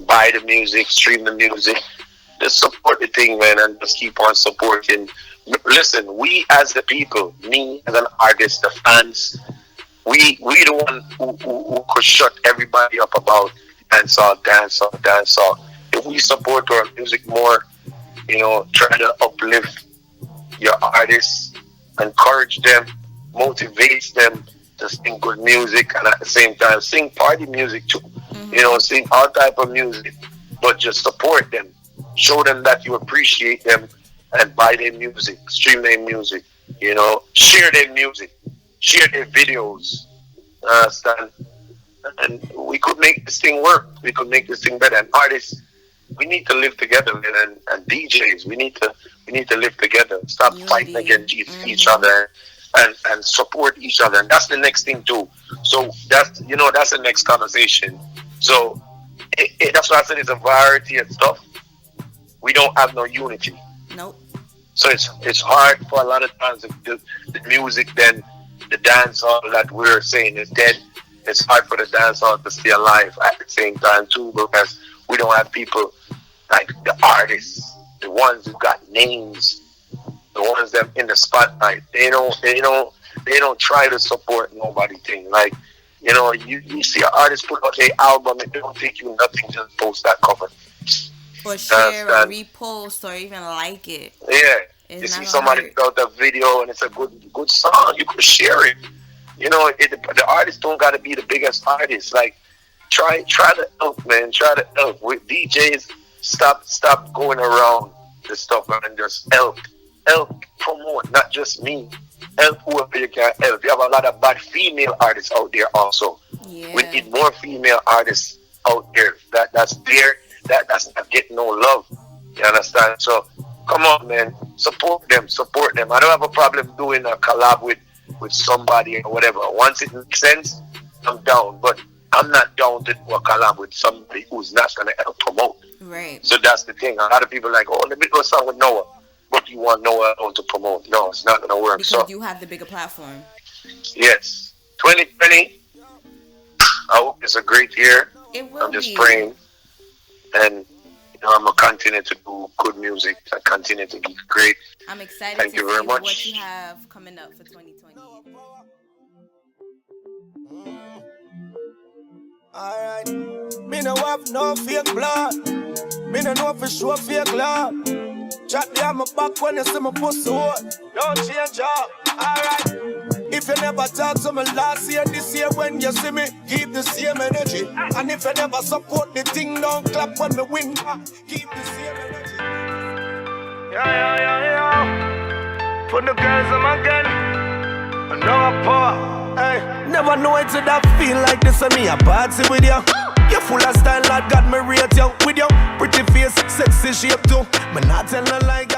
buy the music, stream the music, just support the thing, man, and just keep on supporting. Listen, we as the people, me as an artist, the fans, we the one who could shut everybody up about dancehall. If we support our music more, try to uplift your artists, encourage them, motivate them to sing good music, and at the same time sing party music too. Sing all type of music, but just support them, show them that you appreciate them, and buy their music, stream their music, share their music, share their videos, understand? And we could make this thing work. We could make this thing better. And artists, we need to live together, man. And DJs, we need to live together. Stop fighting against each other and support each other. And that's the next thing too. So that's the next conversation. So that's why I said it's a variety of stuff. We don't have no unity. Nope. So it's hard for a lot of times. The music, then the dance hall that we're saying is dead. It's hard for the dance hall to stay alive at the same time too, because we don't have people like the artists, the ones who got names, the ones that in the spotlight. They don't try to support nobody thing. Like, you see an artist put out an album, it don't take you nothing to post that cover. Or share or repost or even like it. Yeah. You see somebody put out a video and it's a good song, you could share it. The artists don't gotta be the biggest artist. Like, try to help, man. Try to help. With DJs, stop going around the stuff and just help promote, not just me. Help whoever you can help. You have a lot of bad female artists out there also. Yeah. We need more female artists out there that's not getting no love. You understand? So come on, man. Support them. I don't have a problem doing a collab with somebody or whatever. Once it makes sense, I'm down. But I'm not down to do a collab with somebody who's not going to help promote. Right. So that's the thing. A lot of people are like, let me do a song with Noah. But you want Noah to promote. No, it's not going to work. Because you have the bigger platform. Yes. 2020, I hope it's a great year. It will I'm just praying. And I'm going to continue to do good music. I continue to be great. I'm excited Thank to you very see much. what you have coming up for 2020. Alright, me no have no fake blood. Me no know for sure fake love. Chat behind my back when you see my pussy hot. Don't change up. Alright, if you never talk to me last year, this year when you see me, keep the same energy. And if you never support the thing, don't clap when me win. Keep the same energy. Yeah. For the girls I'm again. I Noah Powa. Hey, never know it to that feel like this and me a party with you. You full of style, Lord got me rate you. With your pretty face, sexy shape too. But not tell no like